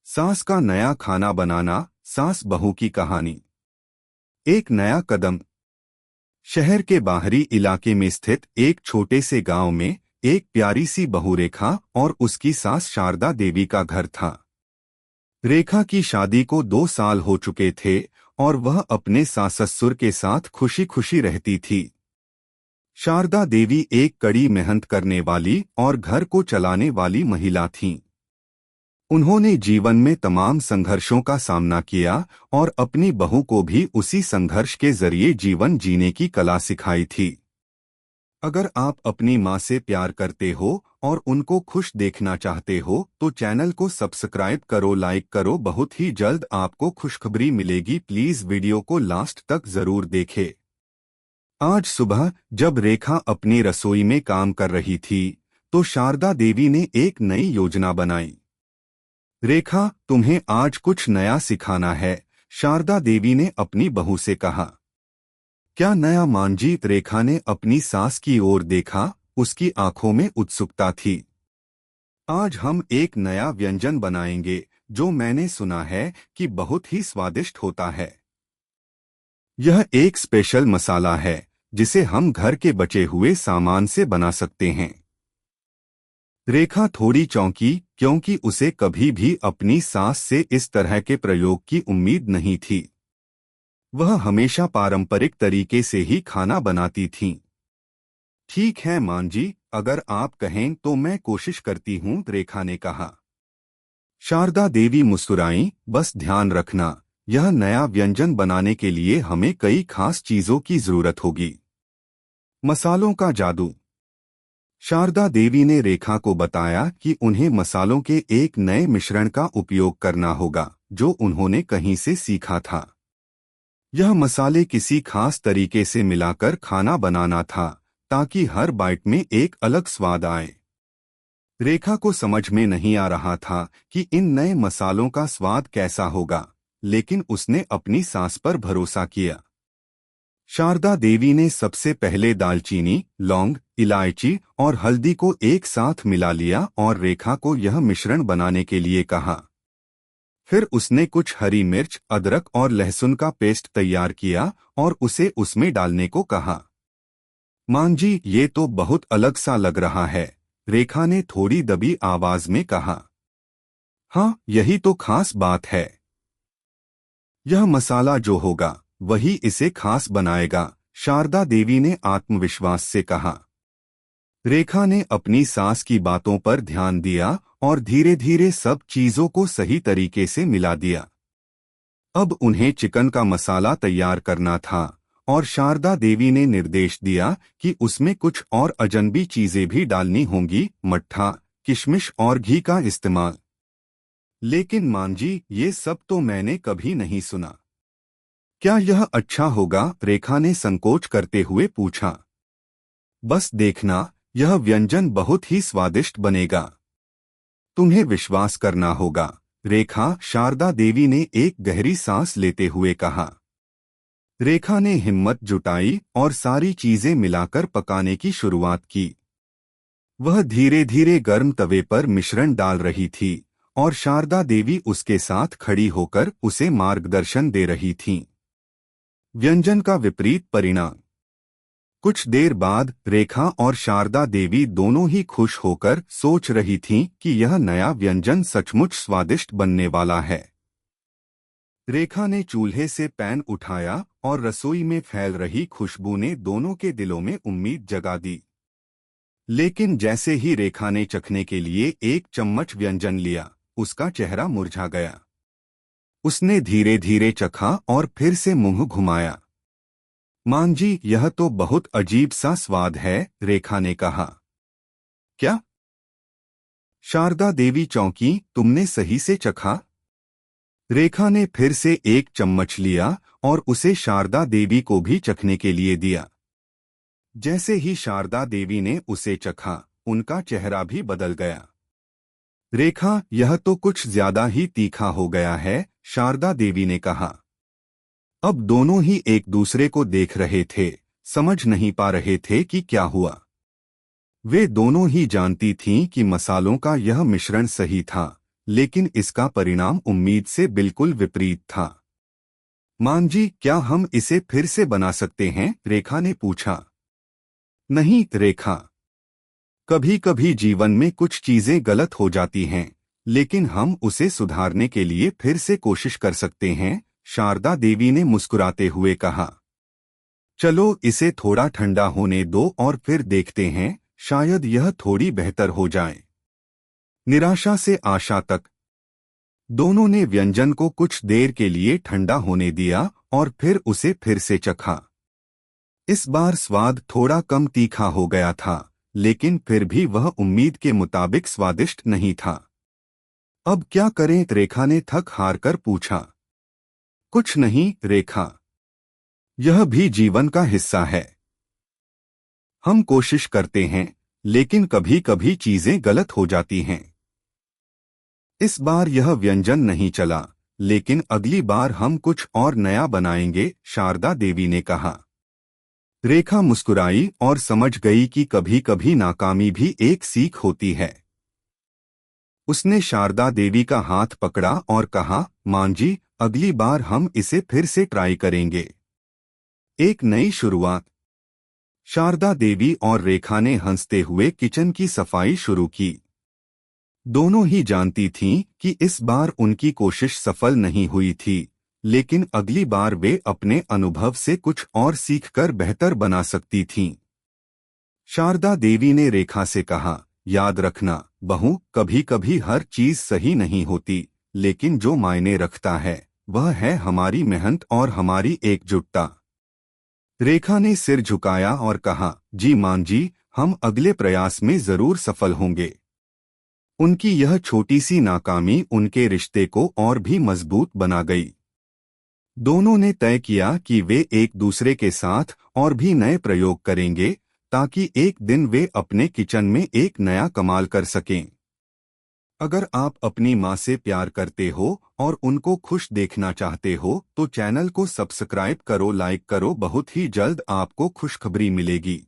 सास का नया खाना बनाना, सास बहू की कहानी। एक नया कदम। शहर के बाहरी इलाके में स्थित एक छोटे से गांव में एक प्यारी सी बहू रेखा और उसकी सास शारदा देवी का घर था। रेखा की शादी को 2 साल हो चुके थे और वह अपने सास ससुर के साथ खुशी खुशी रहती थी। शारदा देवी एक कड़ी मेहनत करने वाली और घर को चलाने वाली महिला थीं। उन्होंने जीवन में तमाम संघर्षों का सामना किया और अपनी बहू को भी उसी संघर्ष के जरिए जीवन जीने की कला सिखाई थी। अगर आप अपनी माँ से प्यार करते हो और उनको खुश देखना चाहते हो तो चैनल को सब्सक्राइब करो, लाइक करो। बहुत ही जल्द आपको खुशखबरी मिलेगी। प्लीज वीडियो को लास्ट तक जरूर देखें। आज सुबह जब रेखा अपनी रसोई में काम कर रही थी तो शारदा देवी ने एक नई योजना बनाई। रेखा, तुम्हें आज कुछ नया सिखाना है, शारदा देवी ने अपनी बहू से कहा। क्या नया मांजीत? रेखा ने अपनी सास की ओर देखा, उसकी आंखों में उत्सुकता थी। आज हम एक नया व्यंजन बनाएंगे जो मैंने सुना है कि बहुत ही स्वादिष्ट होता है। यह एक स्पेशल मसाला है जिसे हम घर के बचे हुए सामान से बना सकते हैं। रेखा थोड़ी चौंकी क्योंकि उसे कभी भी अपनी सास से इस तरह के प्रयोग की उम्मीद नहीं थी। वह हमेशा पारंपरिक तरीके से ही खाना बनाती थीं। ठीक है मां जी, अगर आप कहें तो मैं कोशिश करती हूं, रेखा ने कहा। शारदा देवी मुस्कुराईं। बस ध्यान रखना, यह नया व्यंजन बनाने के लिए हमें कई खास चीजों की जरूरत होगी। मसालों का जादू। शारदा देवी ने रेखा को बताया कि उन्हें मसालों के एक नए मिश्रण का उपयोग करना होगा जो उन्होंने कहीं से सीखा था। यह मसाले किसी खास तरीके से मिलाकर खाना बनाना था ताकि हर बाइट में एक अलग स्वाद आए। रेखा को समझ में नहीं आ रहा था कि इन नए मसालों का स्वाद कैसा होगा, लेकिन उसने अपनी सास पर भरोसा किया। शारदा देवी ने सबसे पहले दालचीनी, लौंग, इलायची और हल्दी को एक साथ मिला लिया और रेखा को यह मिश्रण बनाने के लिए कहा। फिर उसने कुछ हरी मिर्च, अदरक और लहसुन का पेस्ट तैयार किया और उसे उसमें डालने को कहा। मां जी, ये तो बहुत अलग सा लग रहा है, रेखा ने थोड़ी दबी आवाज में कहा। हाँ, यही तो खास बात है। यह मसाला जो होगा वही इसे खास बनाएगा, शारदा देवी ने आत्मविश्वास से कहा। रेखा ने अपनी सास की बातों पर ध्यान दिया और धीरे धीरे सब चीजों को सही तरीके से मिला दिया। अब उन्हें चिकन का मसाला तैयार करना था और शारदा देवी ने निर्देश दिया कि उसमें कुछ और अजनबी चीजें भी डालनी होंगी, मट्ठा, किशमिश और घी का इस्तेमाल। लेकिन मां जी, ये सब तो मैंने कभी नहीं सुना। क्या यह अच्छा होगा? रेखा ने संकोच करते हुए पूछा। बस देखना, यह व्यंजन बहुत ही स्वादिष्ट बनेगा। तुम्हें विश्वास करना होगा, रेखा, शारदा देवी ने एक गहरी सांस लेते हुए कहा। रेखा ने हिम्मत जुटाई और सारी चीजें मिलाकर पकाने की शुरुआत की। वह धीरे धीरे गर्म तवे पर मिश्रण डाल रही थी और शारदा देवी उसके साथ खड़ी होकर उसे मार्गदर्शन दे रही थीं। व्यंजन का विपरीत परिणाम। कुछ देर बाद रेखा और शारदा देवी दोनों ही खुश होकर सोच रही थीं कि यह नया व्यंजन सचमुच स्वादिष्ट बनने वाला है। रेखा ने चूल्हे से पैन उठाया और रसोई में फैल रही खुशबू ने दोनों के दिलों में उम्मीद जगा दी। लेकिन जैसे ही रेखा ने चखने के लिए एक चम्मच व्यंजन लिया, उसका चेहरा मुरझा गया। उसने धीरे धीरे चखा और फिर से मुंह घुमाया। मां जी, यह तो बहुत अजीब सा स्वाद है, रेखा ने कहा। क्या? शारदा देवी चौंकी। तुमने सही से चखा? रेखा ने फिर से एक चम्मच लिया और उसे शारदा देवी को भी चखने के लिए दिया। जैसे ही शारदा देवी ने उसे चखा, उनका चेहरा भी बदल गया। रेखा, यह तो कुछ ज्यादा ही तीखा हो गया है, शारदा देवी ने कहा। अब दोनों ही एक दूसरे को देख रहे थे, समझ नहीं पा रहे थे कि क्या हुआ। वे दोनों ही जानती थीं कि मसालों का यह मिश्रण सही था, लेकिन इसका परिणाम उम्मीद से बिल्कुल विपरीत था। मां जी, क्या हम इसे फिर से बना सकते हैं? रेखा ने पूछा। नहीं रेखा, कभी कभी जीवन में कुछ चीजें गलत हो जाती हैं, लेकिन हम उसे सुधारने के लिए फिर से कोशिश कर सकते हैं, शारदा देवी ने मुस्कुराते हुए कहा। चलो इसे थोड़ा ठंडा होने दो और फिर देखते हैं, शायद यह थोड़ी बेहतर हो जाए। निराशा से आशा तक। दोनों ने व्यंजन को कुछ देर के लिए ठंडा होने दिया और फिर उसे फिर से चखा। इस बार स्वाद थोड़ा कम तीखा हो गया था, लेकिन फिर भी वह उम्मीद के मुताबिक स्वादिष्ट नहीं था। अब क्या करें? रेखा ने थक हार कर पूछा। कुछ नहीं रेखा, यह भी जीवन का हिस्सा है। हम कोशिश करते हैं, लेकिन कभी कभी चीजें गलत हो जाती हैं। इस बार यह व्यंजन नहीं चला, लेकिन अगली बार हम कुछ और नया बनाएंगे, शारदा देवी ने कहा। रेखा मुस्कुराई और समझ गई कि कभी कभी नाकामी भी एक सीख होती है। उसने शारदा देवी का हाथ पकड़ा और कहा, मां जी, अगली बार हम इसे फिर से ट्राई करेंगे। एक नई शुरुआत। शारदा देवी और रेखा ने हंसते हुए किचन की सफाई शुरू की। दोनों ही जानती थीं कि इस बार उनकी कोशिश सफल नहीं हुई थी, लेकिन अगली बार वे अपने अनुभव से कुछ और सीखकर बेहतर बना सकती थीं। शारदा देवी ने रेखा से कहा, याद रखना बहू, कभी कभी हर चीज सही नहीं होती, लेकिन जो मायने रखता है वह है हमारी मेहनत और हमारी एकजुटता। रेखा ने सिर झुकाया और कहा, जी मां जी, हम अगले प्रयास में जरूर सफल होंगे। उनकी यह छोटी सी नाकामी उनके रिश्ते को और भी मजबूत बना गई। दोनों ने तय किया कि वे एक दूसरे के साथ और भी नए प्रयोग करेंगे, ताकि एक दिन वे अपने किचन में एक नया कमाल कर सकें। अगर आप अपनी मां से प्यार करते हो और उनको खुश देखना चाहते हो तो चैनल को सब्सक्राइब करो, लाइक करो। बहुत ही जल्द आपको खुशखबरी मिलेगी।